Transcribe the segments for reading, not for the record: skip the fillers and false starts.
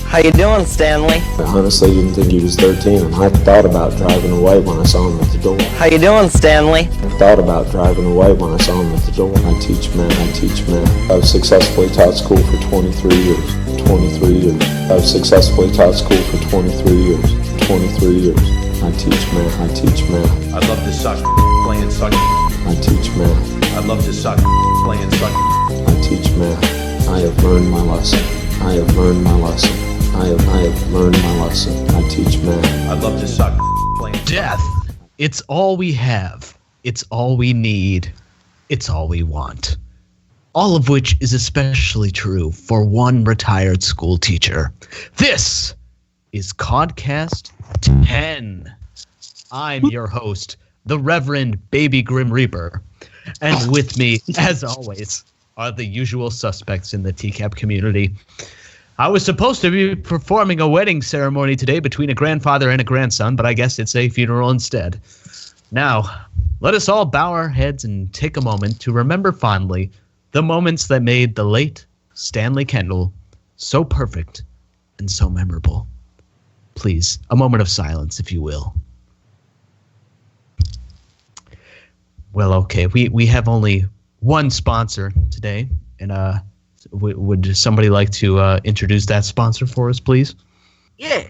How you doing, Stanley? I honestly didn't think he was 13, and I thought about driving away when I saw him at the door. How you doing, Stanley? I thought about driving away when I saw him at the door. I teach math. I've successfully taught school for 23 years. 23 years. I've successfully taught school for 23 years. 23 years. I teach math. I'd love to suck playing suck. I teach math. I'd love to suck playing suck. I teach math. I have learned my lesson. I have learned my lesson. I have learned my lesson. I teach math. I'd love to suck playing Death. It's all we have. It's all we need. It's all we want. All of which is especially true for one retired school teacher. This is CawdCast 10. I'm your host, the Reverend Baby Grim Reaper. And with me, as always, are the usual suspects in the TCaP community. I was supposed to be performing a wedding ceremony today between a grandfather and a grandson, but I guess it's a funeral instead. Now, let us all bow our heads and take a moment to remember fondly the moments that made the late Stanley Kendall so perfect and so memorable. Please, a moment of silence, if you will. Well, okay, we have only one sponsor today, and would somebody like to introduce that sponsor for us, please? Yeah.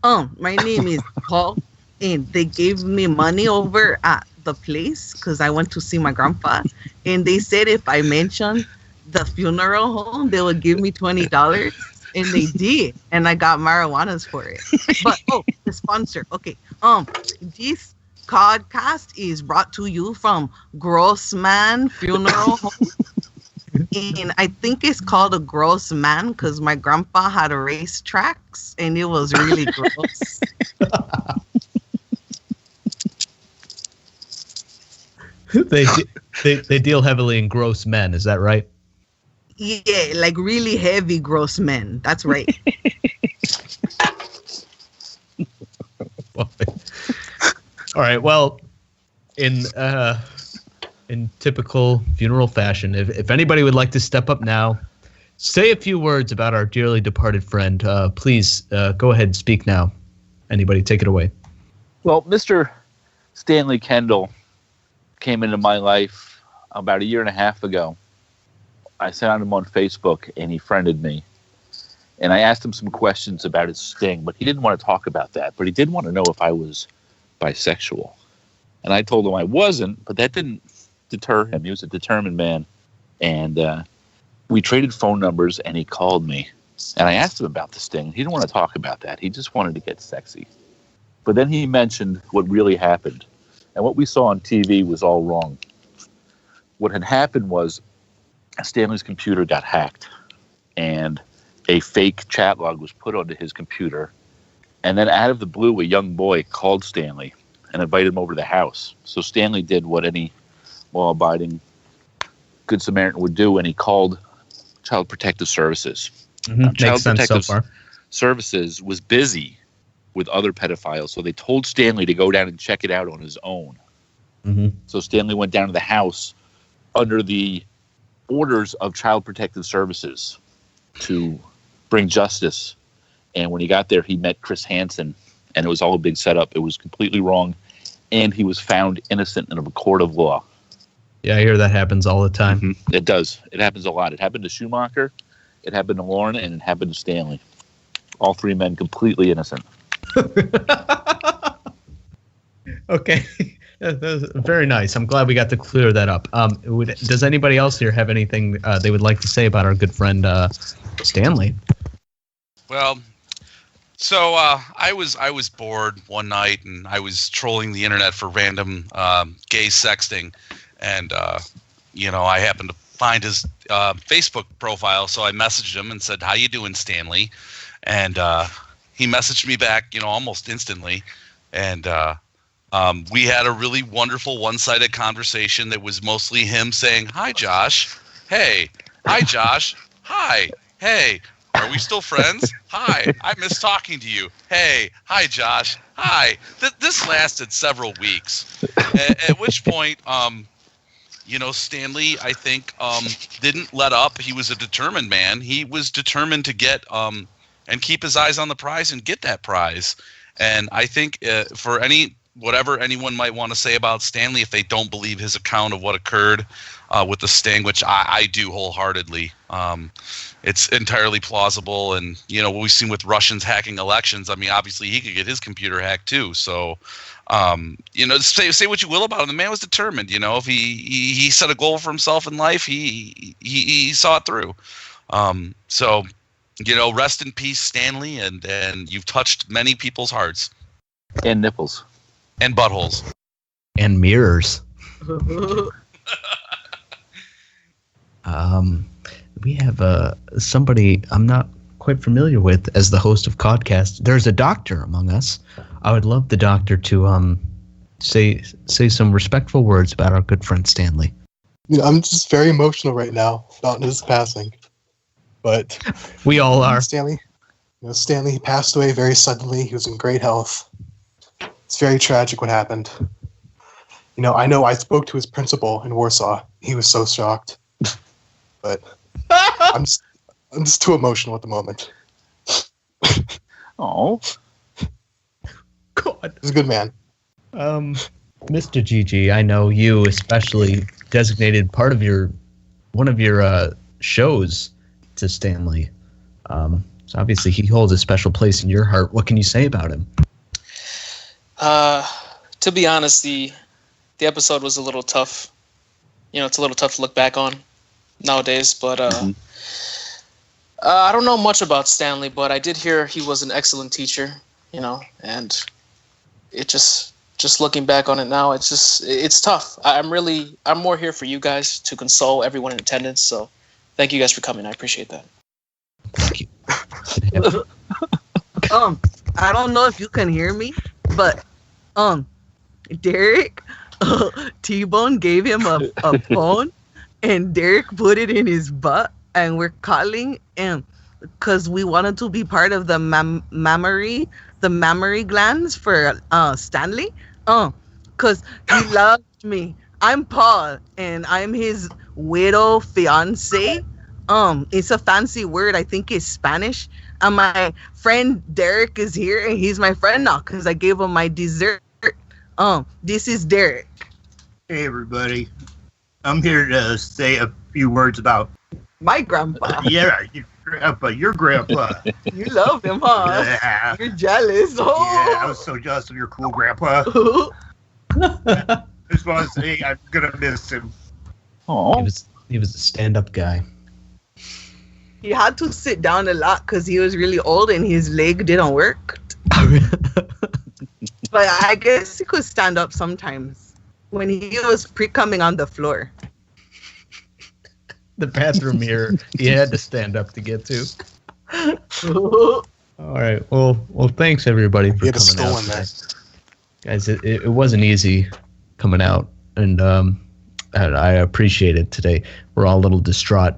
My name is Paul, and they gave me money over at the place because I went to see my grandpa, and they said if I mentioned the funeral home, they would give me $20, and they did, and I got marijuanas for it. But the sponsor, okay. This CawdCast is brought to you from Grossman Funeral Home. And I think it's called a gross man because my grandpa had a racetracks and it was really gross. They deal heavily in gross men, is that right? Yeah, like really heavy gross men. That's right. All right. Well, in typical funeral fashion, if anybody would like to step up now, say a few words about our dearly departed friend, please go ahead and speak now. Anybody, take it away. Well, Mr. Stanley Kendall came into my life about a year and a half ago. I found him on Facebook, and he friended me. And I asked him some questions about his sting, but he didn't want to talk about that. But he did want to know if I was bisexual. And I told him I wasn't, but that didn't deter him. He was a determined man. And we traded phone numbers, and he called me. And I asked him about the sting. He didn't want to talk about that. He just wanted to get sexy. But then he mentioned what really happened. And what we saw on TV was all wrong. What had happened was Stanley's computer got hacked. And a fake chat log was put onto his computer. And then out of the blue, a young boy called Stanley and invited him over to the house. So Stanley did what any law-abiding Good Samaritan would do, and he called Child Protective Services. Makes sense so far. Services was busy with other pedophiles, so they told Stanley to go down and check it out on his own. Mm-hmm. So Stanley went down to the house under the orders of Child Protective Services to bring justice. And when he got there, he met Chris Hansen, and it was all a big setup. It was completely wrong, and he was found innocent in a court of law. Yeah, I hear that happens all the time. Mm-hmm. It does. It happens a lot. It happened to Schumacher, it happened to Lauren, and it happened to Stanley. All three men completely innocent. Okay. That was very nice. I'm glad we got to clear that up. Does anybody else here have anything they would like to say about our good friend Stanley? Well, so I was bored one night, and I was trolling the internet for random gay sexting, and I happened to find his Facebook profile, so I messaged him and said, "How you doing, Stanley?" And he messaged me back, almost instantly, and we had a really wonderful one-sided conversation that was mostly him saying, "Hi, Josh. Hey. Hi, Josh. Hi. Hey. Are we still friends? Hi. I miss talking to you. Hey. Hi, Josh. Hi." This lasted several weeks, at which point, Stanley, I think, didn't let up. He was a determined man. He was determined to get and keep his eyes on the prize and get that prize. And I think for whatever anyone might want to say about Stanley, if they don't believe his account of what occurred with the sting, which I do wholeheartedly, it's entirely plausible. And what we've seen with Russians hacking elections, I mean, obviously he could get his computer hacked too. So, say what you will about him, the man was determined. If he set a goal for himself in life, he saw it through. So, rest in peace, Stanley, and you've touched many people's hearts And nipples. and buttholes. And mirrors. We have somebody I'm not quite familiar with as the host of CawdCast. There's a doctor among us. I would love the doctor to say some respectful words about our good friend Stanley. I'm just very emotional right now about his passing. But we all are. Stanley, he passed away very suddenly. He was in great health. It's very tragic what happened. I know I spoke to his principal in Warsaw. He was so shocked. But I'm just too emotional at the moment. Oh, God. He's a good man. Mr. GG, I know you especially designated one of your shows to Stanley. So obviously he holds a special place in your heart. What can you say about him? To be honest, the episode was a little tough. It's a little tough to look back on nowadays, but I don't know much about Stanley, but I did hear he was an excellent teacher, and it just looking back on it now, it's tough. I'm more here for you guys to console everyone in attendance, so thank you guys for coming. I appreciate that. Thank you. I don't know if you can hear me, but Derek T-Bone gave him a phone, and Derek put it in his butt, and we're calling him because we wanted to be part of the mammary glands for Stanley. Because he loved me. I'm Paul, and I'm his widow fiance. It's a fancy word. I think it's Spanish. And my friend Derek is here, and he's my friend now because I gave him my dessert. This is Derek. Hey, everybody. I'm here to say a few words about My grandpa. your grandpa. You love him, huh? Yeah. You're jealous. Oh. Yeah, I was so jealous of your cool grandpa. Just want to say I'm gonna miss him. oh, He was a stand-up guy. He had to sit down a lot because he was really old and his leg didn't work. But I guess he could stand up sometimes when he was pre-coming on the floor. The bathroom mirror he had to stand up to get to. All right. Well, thanks everybody for He had a coming stool out in there. today. Guys, it wasn't easy coming out, and I appreciate it today. We're all a little distraught.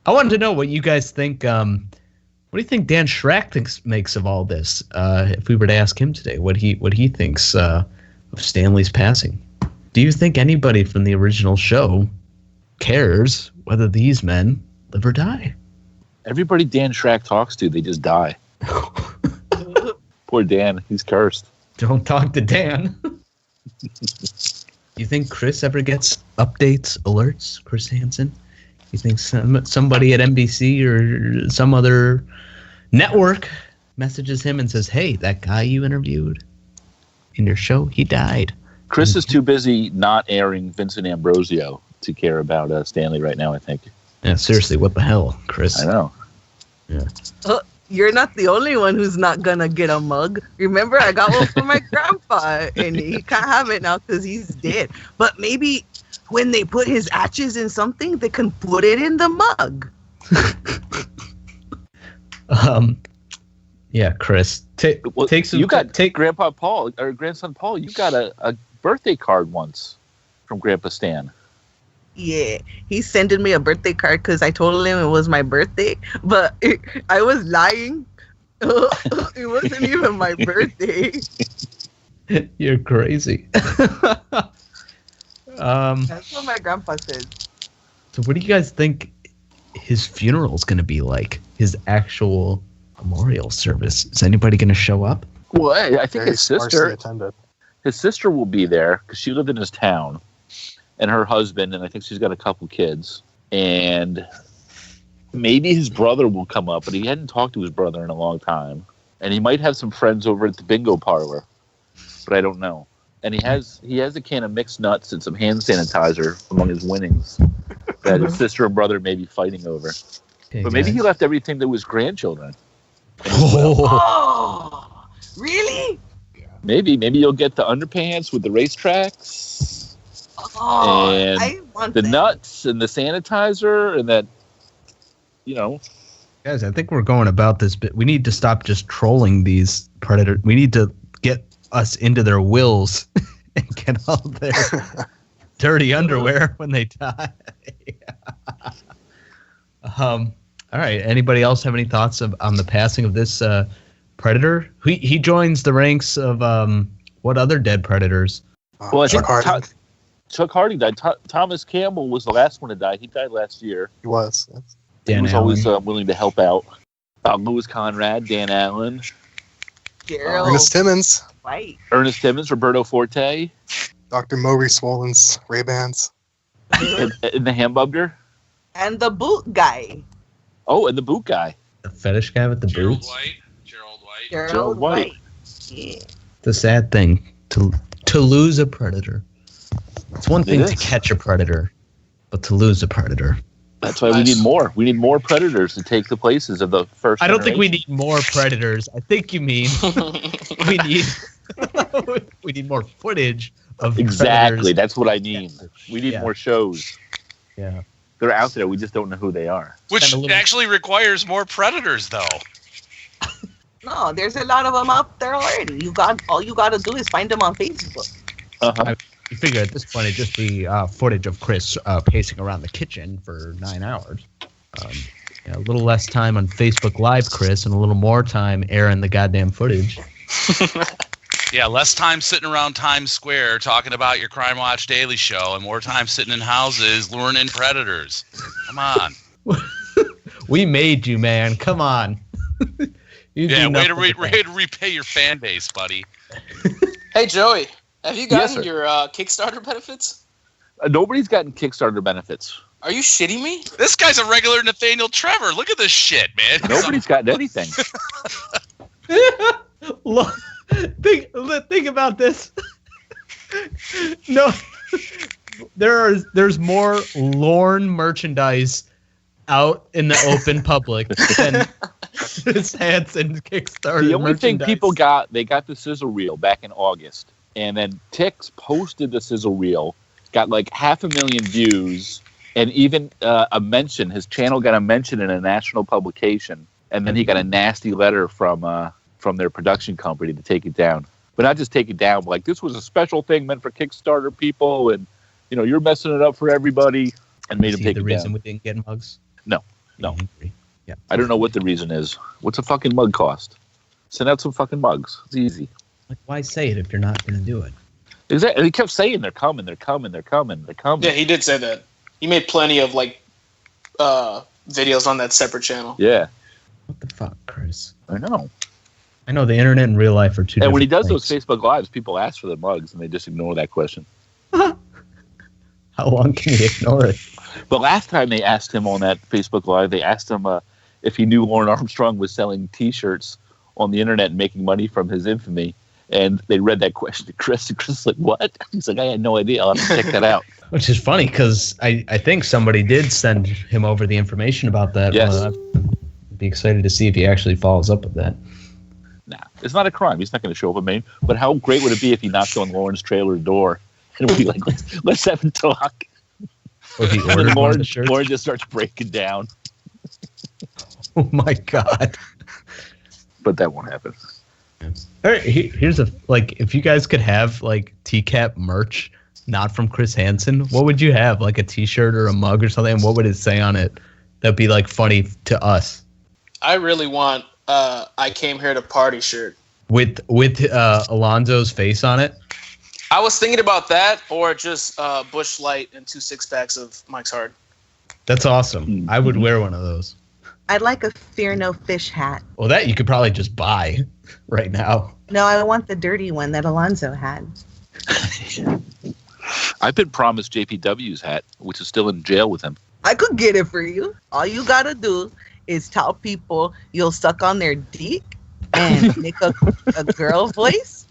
I wanted to know what you guys think. What do you think Dan Schrack makes of all this? If we were to ask him today, what he thinks of Stanley's passing. Do you think anybody from the original show cares whether these men live or die? Everybody Dan Schrack talks to, they just die. Poor Dan, he's cursed. Don't talk to Dan. You think Chris ever gets updates, alerts, Chris Hansen? You think somebody at NBC or some other network messages him and says, hey, that guy you interviewed in your show, he died? Chris is too busy not airing Vincent Ambrosio to care about Stanley right now, I think. Yeah, seriously, what the hell, Chris? I know. Yeah. You're not the only one who's not gonna get a mug. Remember, I got one for my grandpa, and he can't have it now because he's dead. But maybe when they put his ashes in something, they can put it in the mug. Yeah, Chris. Take some. You got Grandpa Paul or grandson Paul. You got a birthday card once from Grandpa Stan. Yeah, he sent me a birthday card because I told him it was my birthday, but I was lying. It wasn't even my birthday. You're crazy. That's what my grandpa said. So what do you guys think his funeral is going to be like? His actual Memorial service. Is anybody going to show up? Well, I think Very his sparsely sister. attended. His sister will be there because she lived in his town, and her husband, and I think she's got a couple kids. And maybe his brother will come up, but he hadn't talked to his brother in a long time. And he might have some friends over at the bingo parlor, but I don't know. And he has a can of mixed nuts and some hand sanitizer among his winnings that his sister and brother may be fighting over. Okay, But maybe guys. he left everything to his grandchildren. Oh, really? Maybe you'll get the underpants with the racetracks. Oh, And I want the that. nuts and the sanitizer and that, Guys, I think we're going about this bit. We need to stop just trolling these predators. We need to get us into their wills and get all their dirty underwear when they die. All right. Anybody else have any thoughts on the passing of this predator? He joins the ranks of what other dead predators? Well, I Chuck think Harding. Chuck Harding died. Thomas Campbell was the last one to die. He died last year. He was. Yes. He Dan was Allen. always willing to help out. Louis Conrad, Dan Allen, Gerald Ernest Timmons, White. Ernest Timmons, Roberto Forte, Dr. Maurice Swollen's Ray-Bans. and the Hamburger. And the boot guy. Oh, and the boot guy. The fetish guy with the boots. Gerald White. White. Yeah. The sad thing to lose a predator. It's one thing It to is. catch a predator, but to lose a predator. That's why we need more. We need more predators to take the places of the first. I don't think we generation. need more predators. I think you mean we need we need more footage of Exactly. predators. That's what I mean. We need Yeah. more shows. Yeah. They're out there. We just don't know who they are. Which Spend a little- actually requires more predators, though. No, there's a lot of them out there already. All you got to do is find them on Facebook. Uh-huh. You figure at this point it'd just be footage of Chris pacing around the kitchen for 9 hours. A little less time on Facebook Live, Chris, and a little more time airing the goddamn footage. Yeah, less time sitting around Times Square talking about your Crime Watch Daily Show, and more time sitting in houses luring in predators. Come on. We made you, man. Come on. You do Yeah, way to, nothing but way to repay your fan base, buddy. Hey, Joey, have you Yes, gotten sir. your Kickstarter benefits? Nobody's gotten Kickstarter benefits. Are you shitting me? This guy's a regular Nathaniel Trevor. Look at this shit, man. Nobody's gotten anything. Look, think about this. No, there's more Lorne merchandise out in the open public than Chris Hansen's Kickstarter. The only thing merchandise. people got, they got the sizzle reel back in August. And then Tix posted the sizzle reel, got like 500,000 views, and even a mention. His channel got a mention in a national publication. And then he got a nasty letter from their production company to take it down. But not just take it down, but like, this was a special thing meant for Kickstarter people, and you're messing it up for everybody, and made him See take the it reason down. we didn't get mugs. No. Yeah. I don't know what the reason is. What's a fucking mug cost? Send out some fucking mugs. It's easy. Like, why say it if you're not going to do it? Exactly. He kept saying they're coming. Yeah, he did say that. He made plenty of videos on that separate channel. Yeah, What the fuck, Chris? I know. I know the internet and real life are two. And when he does different those Facebook Lives, people ask for the mugs, and they just ignore that question. things. How long can you ignore it? But last time they asked him on that Facebook Live, they asked him if he knew Lauren Armstrong was selling T-shirts on the internet and making money from his infamy. And they read that question to Chris, and Chris was like, what? He's like, I had no idea. I'll have to check that out. Which is funny because I think somebody did send him over the information about that. Yes. I'd be excited to see if he actually follows up with that. Nah, it's not a crime. He's not going to show up at Maine. But how great would it be if he knocked on Lauren's trailer door and would be like, let's have a talk. Or if he And then ordered one of Lauren, the shirts. Lauren just starts breaking down. Oh my god! But that won't happen. All right, here's if you guys could have TCaP merch, not from Chris Hansen, what would you have? Like a T-shirt or a mug or something? And what would it say on it? That'd be funny to us. I really want I came here to party shirt. With Alonzo's face on it. I was thinking about that, or just Bush Light and 2 6-packs of Mike's Hard. That's awesome. I would wear one of those. I'd like a Fear No Fish hat. Well, that you could probably just buy right now. No, I want the dirty one that Alonzo had. I've been promised JPW's hat, which is still in jail with him. I could get it for you. All you gotta do is tell people you'll suck on their dick and make a girl voice,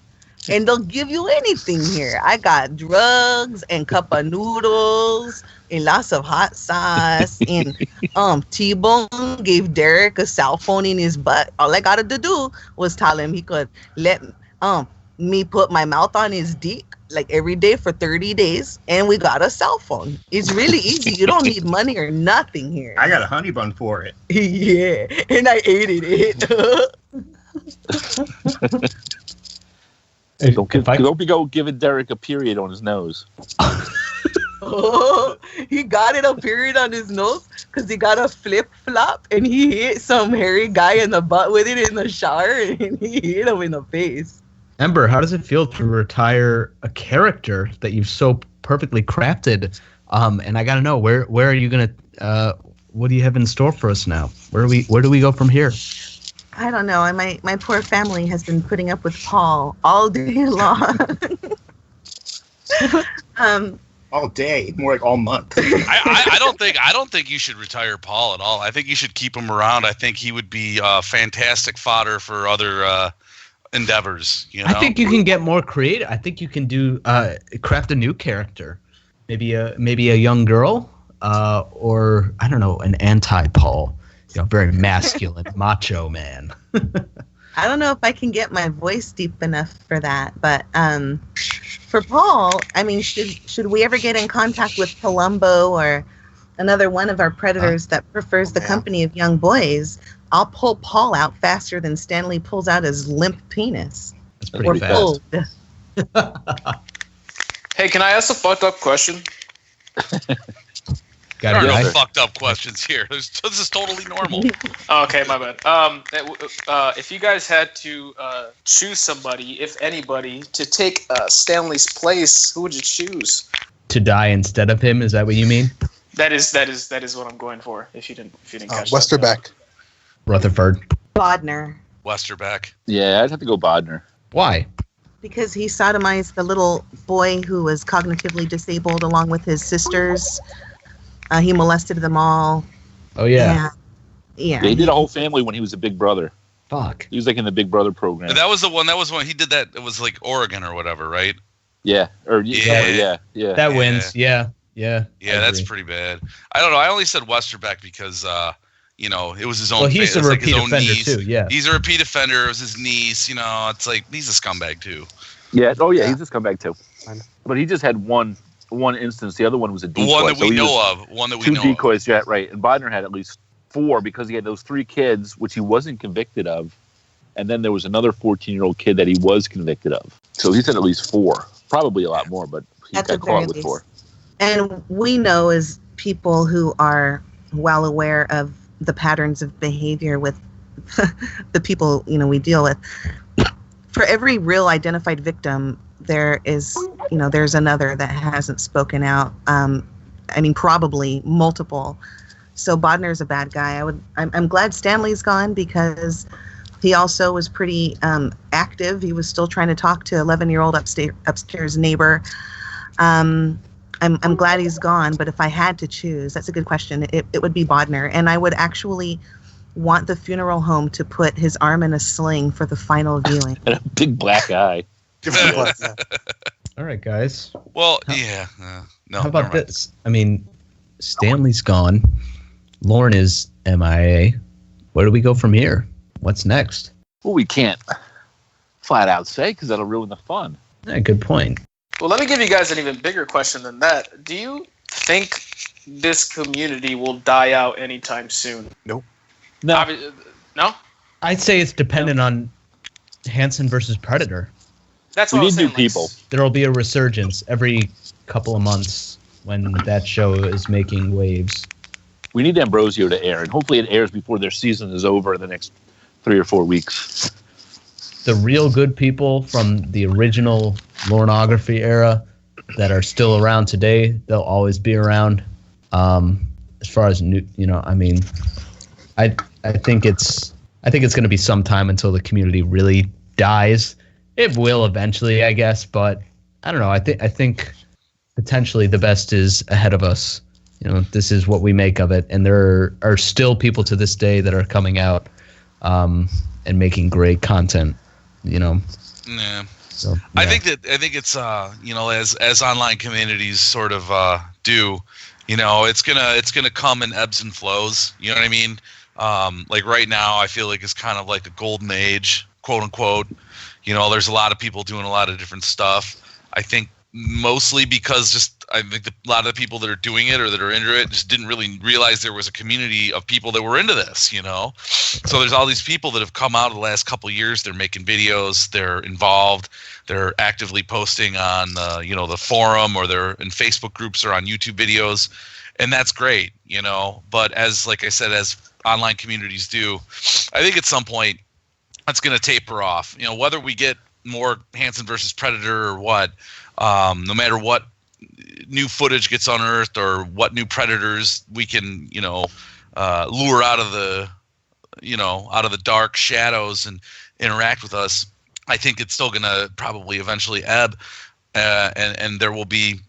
and they'll give you anything here. I got drugs and cup of noodles and lots of hot sauce. And T-Bone gave Derek a cell phone in his butt. All I gotta do was tell him he could let me put my mouth on his dick like every day for 30 days, and we got a cell phone. It's really easy. You don't need money or nothing here. I got a honey bun for it. Yeah, and I ate it. Don't be go giving Derek a period on his nose. Oh, he got it a period on his nose because he got a flip flop and he hit some hairy guy in the butt with it in the shower, and he hit him in the face. Ember, how does it feel to retire a character that you've so perfectly crafted? And I gotta know, where are you gonna? What do you have in store for us now? Where do we go from here? I don't know. My poor family has been putting up with Paul all day long. All day, more like all month. I don't think you should retire Paul at all. I think you should keep him around. I think he would be fantastic fodder for other endeavors. You know? I think you can get more creative. I think you can do craft a new character, maybe a young girl, or I don't know, an anti-Paul, very masculine, macho man. I don't know if I can get my voice deep enough for that, but for Paul, I mean, should we ever get in contact with Palumbo or another one of our predators that prefers the company of young boys, I'll pull Paul out faster than Stanley pulls out his limp penis. That's pretty fast. Hey, can I ask a fucked up question? There are no fucked up questions here. This is totally normal. Okay, my bad. If you guys had to choose somebody, if anybody, to take Stanley's place, who would you choose? To die instead of him? Is that what you mean? That is what I'm going for. If you didn't catch Westerbeck. that. Rutherford. Bodner. Westerbeck. Yeah, I'd have to go Bodner. Why? Because he sodomized the little boy who was cognitively disabled along with his sisters. He molested them all. Oh, yeah. Yeah. He did a whole family when he was a Big Brother. Fuck. He was like in the Big Brother program. That was the one. He did that. It was like Oregon or whatever, right? Yeah. Yeah. That wins. Yeah. That's pretty bad. I don't know. I only said Westerbeck because it was his own. Well, he's a repeat his own offender niece. too. Yeah. He's a repeat offender. It was his niece. It's like he's a scumbag too. Yeah. Oh yeah, he's a scumbag too. But he just had one instance. The other one was a decoy. One that we know of. One that we know. Two decoys. Yeah, right. And Bodner had at least 4 because he had those 3 kids, which he wasn't convicted of, and then there was another 14-year-old kid that he was convicted of. So he said at least 4, probably a lot more, but he got caught with 4. And we know as people who are well aware of the patterns of behavior with the people we deal with. For every real identified victim, there is there's another that hasn't spoken out. Probably multiple. So Bodner's a bad guy. I'm glad Stanley's gone because he also was pretty active. He was still trying to talk to 11-year-old upstairs neighbor. I'm glad he's gone, but if I had to choose, that's a good question. It would be Bodner, and I would actually want the funeral home to put his arm in a sling for the final viewing. And a big black eye. All right, guys. Well, no. How about this? Stanley's gone. Lauren is MIA. Where do we go from here? What's next? Well, we can't flat out say because that'll ruin the fun. Yeah, good point. Well, let me give you guys an even bigger question than that. Do you think this community will die out anytime soon? Nope. No. No? I'd say it's dependent on Hansen versus Predator. That's what we I was need saying. new people. There'll be a resurgence every couple of months when that show is making waves. We need Ambrosio to air, and hopefully it airs before their season is over in the next 3 or 4 weeks. The real good people from the original Lornography era that are still around today, they'll always be around. As far as new, I think it's going to be some time until the community really dies. It will eventually, I guess, but I don't know. I think potentially the best is ahead of us. This is what we make of it, and there are still people to this day that are coming out and making great content. Yeah. So, yeah. I think it's as online communities sort of do, it's gonna come in ebbs and flows. You know what I mean? Like right now, I feel like it's kind of like a golden age, quote unquote. There's a lot of people doing a lot of different stuff. I think mostly because I think a lot of the people that are doing it or that are into it just didn't really realize there was a community of people that were into this, So there's all these people that have come out of the last couple of years. They're making videos. They're involved. They're actively posting on the forum, or they're in Facebook groups or on YouTube videos, and that's great, But like I said, as online communities do, I think at some point that's going to taper off. Whether we get more Hansen versus Predator or what, no matter what new footage gets unearthed or what new predators we can, lure out of the dark shadows and interact with us, I think it's still going to probably eventually ebb, and there will be,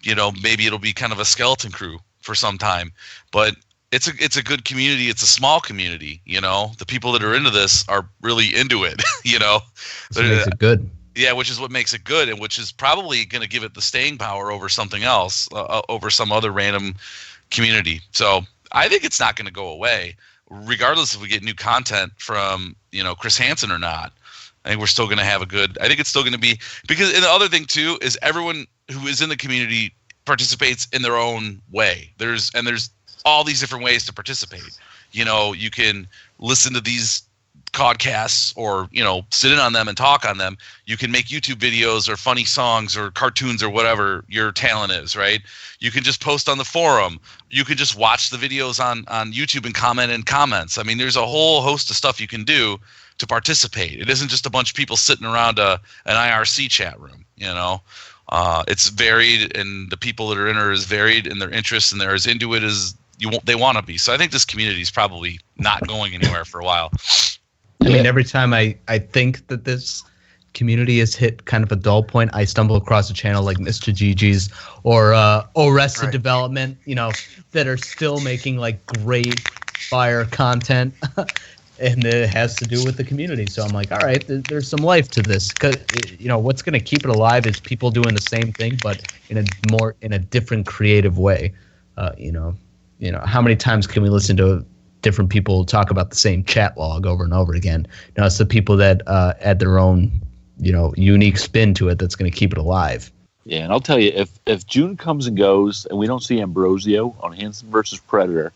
maybe it'll be kind of a skeleton crew for some time, but it's a good community. It's a small community, The people that are into this are really into it, Which makes it good. Yeah, which is what makes it good, and which is probably going to give it the staying power over something else, over some other random community. So I think it's not going to go away, regardless if we get new content from Chris Hansen or not. I think we're still going to have I think it's still going to be, because and the other thing too is everyone who is in the community participates in their own way. There's all these different ways to participate. You can listen to these CawdCasts or sit in on them and talk on them. You can make YouTube videos or funny songs or cartoons or whatever your talent is, right? You can just post on the forum. You can just watch the videos on YouTube and comment in comments. I mean, there's a whole host of stuff you can do to participate. It isn't just a bunch of people sitting around an IRC chat room. It's varied, and the people that are in it is varied, and their interests, and they're as into it as they want to be. So I think this community is probably not going anywhere for a while. I mean, every time I think that this community has hit kind of a dull point, I stumble across a channel like Mista GG's or Arrested Development, that are still making like great fire content, and it has to do with the community. So I'm like, all right, there's some life to this, because what's going to keep it alive is people doing the same thing, but in a different creative way. How many times can we listen to different people talk about the same chat log over and over again? It's the people that add their own, unique spin to it that's going to keep it alive. Yeah, and I'll tell you, if June comes and goes and we don't see Ambrosio on Hansen versus Predator,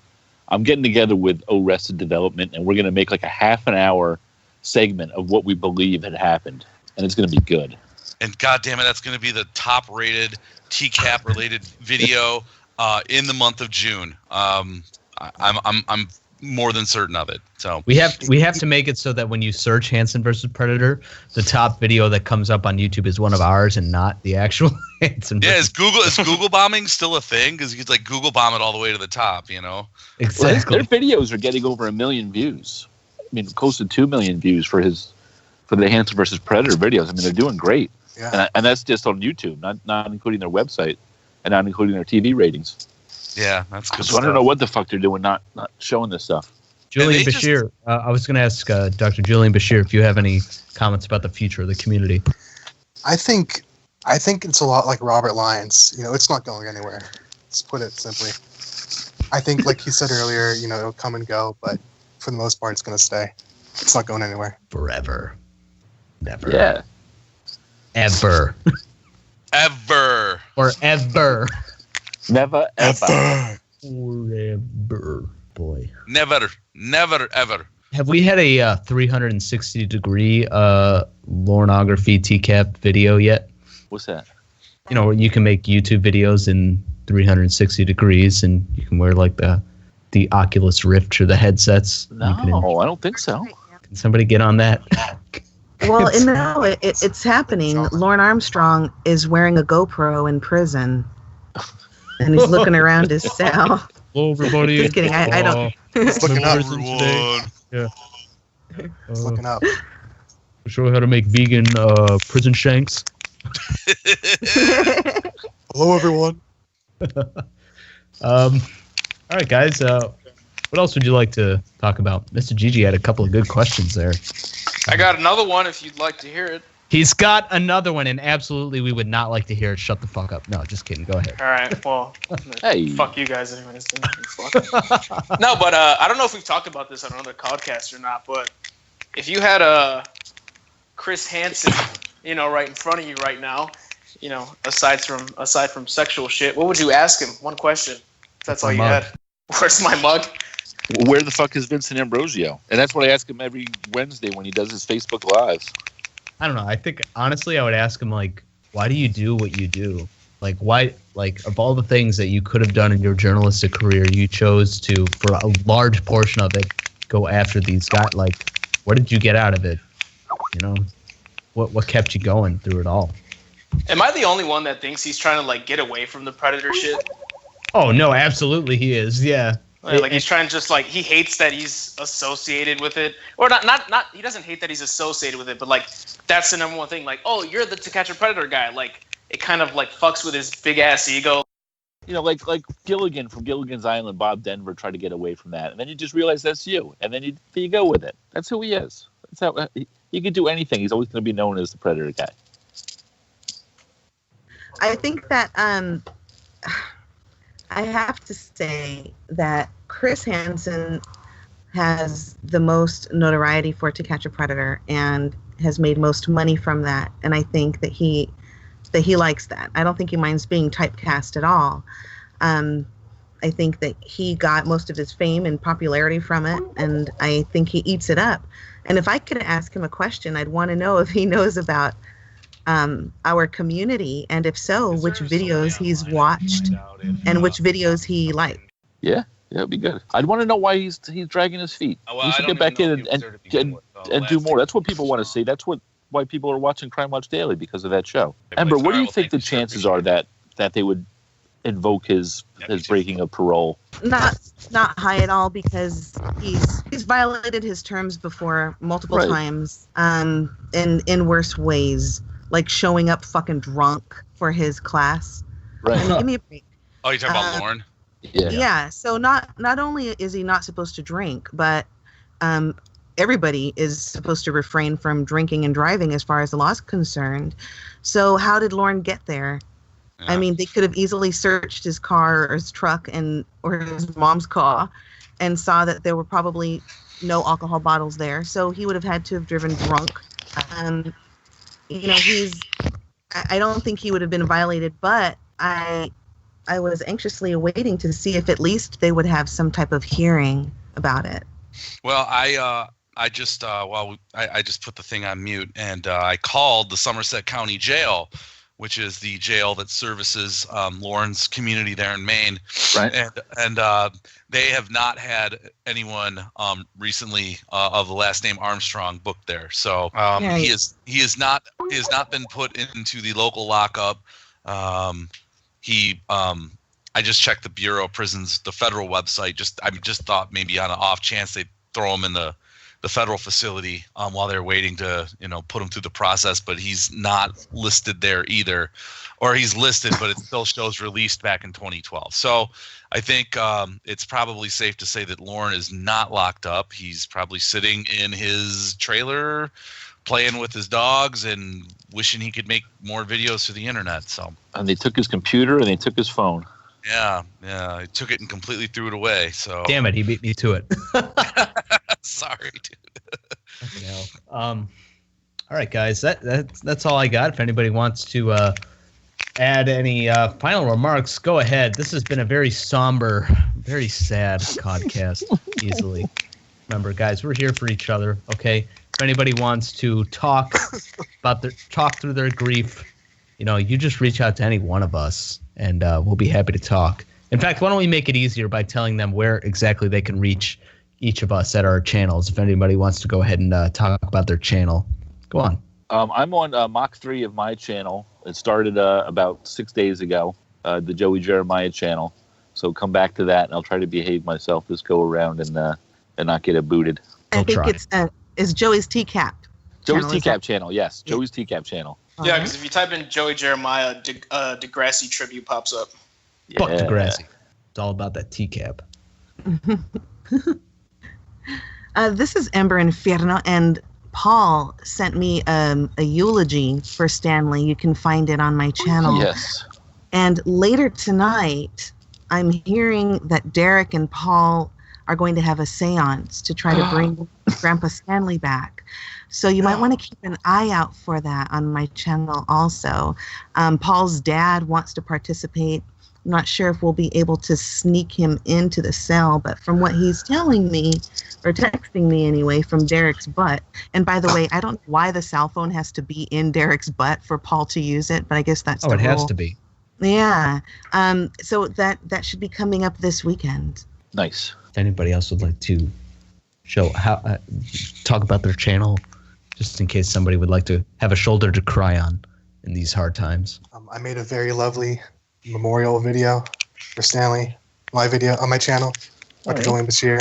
I'm getting together with Arrested Development, and we're going to make like a half an hour segment of what we believe had happened, and it's going to be good. And God damn it, that's going to be the top rated TCaP related video in the month of June. I'm more than certain of it. So we have to make it so that when you search Hansen versus Predator, the top video that comes up on YouTube is one of ours and not the actual Hansen. Yeah, is Google bombing still a thing? Because you could like Google bomb it all the way to the top, Exactly. Well, their videos are getting over 1 million views. I mean, close to 2 million views for the Hansen versus Predator videos. I mean, they're doing great. Yeah. And that's just on YouTube, not including their website and not including their TV ratings. Yeah, that's good. So I don't know what the fuck they're doing, not showing this stuff. Julian Bashir, I was going to ask Dr. Julian Bashir if you have any comments about the future of the community. I think it's a lot like Robert Lyons. It's not going anywhere. Let's put it simply. I think, like he said earlier, it'll come and go, but for the most part, it's going to stay. It's not going anywhere. Forever. Never. Yeah. Ever. Ever. Forever. Never, ever. Forever. Boy. Never, ever. Have we had a 360-degree Lornography TCaP video yet? What's that? Where you can make YouTube videos in 360 degrees, and you can wear like the Oculus Rift or the headsets. No, I don't think so. Can somebody get on that? Well, it's happening. Lorne Armstrong is wearing a GoPro in prison, and he's looking around his cell. Hello, everybody. Just kidding. I don't. It's looking up. Everyone. Yeah. It's looking up. Show how to make vegan prison shanks. Hello, everyone. All right, guys. What else would you like to talk about? Mr. GG had a couple of good questions there. I got another one if you'd like to hear it. He's got another one, and absolutely we would not like to hear it. Shut the fuck up. No, just kidding. Go ahead. All right, well, Hey. fuck you guys anyways. No, but I don't know if we've talked about this on another CawdCast or not, but if you had Chris Hansen, right in front of you right now, aside from sexual shit, what would you ask him? One question. If that's all you had. Where's my mug? Where the fuck is Vincent Ambrosio? And that's what I ask him every Wednesday when he does his Facebook Lives. I don't know. I think, honestly, I would ask him, like, why do you do what you do? Like, why, like, of all the things that you could have done in your journalistic career, you chose to, for a large portion of it, go after these guys. Like, what did you get out of it? What kept you going through it all? Am I the only one that thinks he's trying to, like, get away from the Predator shit? Oh, no, absolutely he is, yeah. Like he's trying to just like he hates that he's associated with it, or not. He doesn't hate that he's associated with it, but like that's the number one thing. Like, oh, you're the To Catch a Predator guy. Like it kind of like fucks with his big ass ego. Like Gilligan from Gilligan's Island, Bob Denver tried to get away from that, and then you just realize that's you, and then you go with it. That's who he is. That's how he could do anything. He's always going to be known as the Predator guy. I think that I have to say that Chris Hansen has the most notoriety for To Catch a Predator and has made most money from that. And I think that he likes that. I don't think he minds being typecast at all. I think that he got most of his fame and popularity from it, and I think he eats it up. And if I could ask him a question, I'd want to know if he knows about our community, and if so, which videos he's watched and which videos he liked. Yeah, it'd be good. I'd want to know why he's dragging his feet. He should get back in and do more. That's what people want to see. That's why people are watching Crime Watch Daily, because of that show. Ember, what do you think the chances are that they would invoke his breaking of parole? Not high at all, because he's violated his terms before multiple times, in worse ways. Like showing up fucking drunk for his class. Right. I mean, give me a break. Oh, you're talking about Lauren? Yeah. So not only is he not supposed to drink, but everybody is supposed to refrain from drinking and driving as far as the law is concerned. So how did Lauren get there? Yeah. I mean, they could have easily searched his car or his truck or his mom's car and saw that there were probably no alcohol bottles there. So he would have had to have driven drunk. I don't think he would have been violated, but I was anxiously awaiting to see if at least they would have some type of hearing about it. Well, I just put the thing on mute, and I called the Somerset County Jail, which is the jail that services Lauren's community there in Maine. Right. And they have not had anyone recently of the last name Armstrong booked there. So he has not been put into the local lockup. I just checked the Bureau of Prisons, the federal website. I just thought maybe on an off chance they'd throw him in the federal facility while they're waiting to put him through the process, but he's not listed there either, or he's listed but it still shows released back in 2012. So I think it's probably safe to say that Lauren is not locked up. He's probably sitting in his trailer playing with his dogs and wishing he could make more videos for the internet. So and they took his computer and they took his phone. Yeah, he took it and completely threw it away. So damn it, he beat me to it. Sorry, dude. All right, guys, that's all I got. If anybody wants to add any final remarks, go ahead. This has been a very somber, very sad CawdCast. Easily, remember, guys, we're here for each other. Okay, if anybody wants to talk through their grief, you just reach out to any one of us, and we'll be happy to talk. In fact, why don't we make it easier by telling them where exactly they can reach each of us at our channels, if anybody wants to go ahead and talk about their channel. Go on. I'm on Mach 3 of my channel. It started about 6 days ago, the Joey Jeremiah channel. So come back to that, and I'll try to behave myself this go around and not get it booted. I think it's Joey's TCaP. Joey's TCaP channel, yes. Joey's TCaP channel. Yeah, because if you type in Joey Jeremiah, Degrassi tribute pops up. Yeah. Fuck Degrassi. It's all about that TCaP. This is Ember Inferno, and Paul sent me a eulogy for Stanley. You can find it on my channel. Yes. And later tonight, I'm hearing that Derek and Paul are going to have a seance to try to bring Grandpa Stanley back. So you might want to keep an eye out for that on my channel also. Paul's dad wants to participate. I'm not sure if we'll be able to sneak him into the cell, but from what he's telling me, or texting me anyway, from Derek's butt. And by the way, I don't know why the cell phone has to be in Derek's butt for Paul to use it, but I guess that's the rule. It has to be. Yeah. So that should be coming up this weekend. Nice. If anybody else would like to talk about their channel, just in case somebody would like to have a shoulder to cry on in these hard times. I made a very lovely memorial video for Stanley, my video on my channel, Dr. Julian Bashir.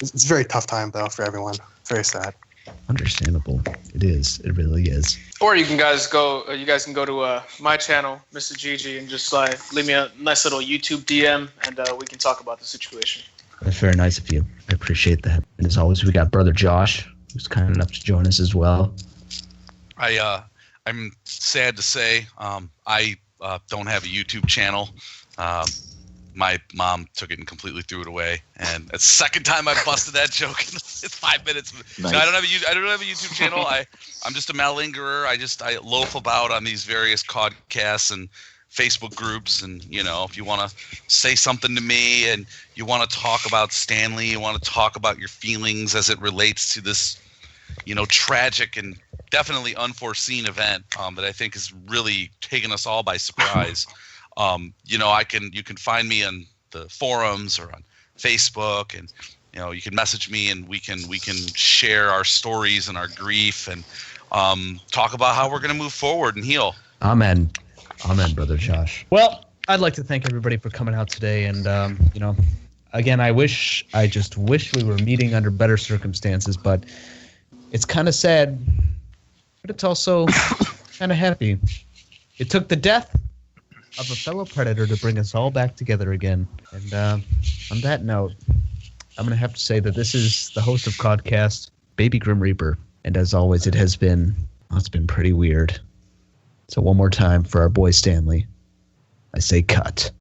It's a very tough time, though, for everyone. It's very sad. Understandable. It is. It really is. Or you guys can go to my channel, Mista GG, and just leave me a nice little YouTube DM, and we can talk about the situation. That's very nice of you. I appreciate that. And as always, we got Brother Josh, who's kind enough to join us as well. I'm sad to say I don't have a YouTube channel. My mom took it and completely threw it away, and it's the second time I've busted that joke in 5 minutes. Nice. No, I don't have a YouTube channel. I'm just a malingerer. I loaf about on these various CawdCasts and Facebook groups, and if you want to say something to me and you want to talk about Stanley, you want to talk about your feelings as it relates to this, tragic and definitely unforeseen event that I think has really taken us all by surprise. You can find me on the forums or on Facebook, and you can message me, and we can share our stories and our grief, and talk about how we're going to move forward and heal. Amen, Brother Josh. Well, I'd like to thank everybody for coming out today, and again, I just wish we were meeting under better circumstances, but it's kind of sad, but it's also kind of happy. It took the death of a fellow predator to bring us all back together again. And on that note, I'm going to have to say that this is the host of CawdCast, Baby Grim Reaper. And as always, it's been pretty weird. So one more time for our boy Stanley, I say cut.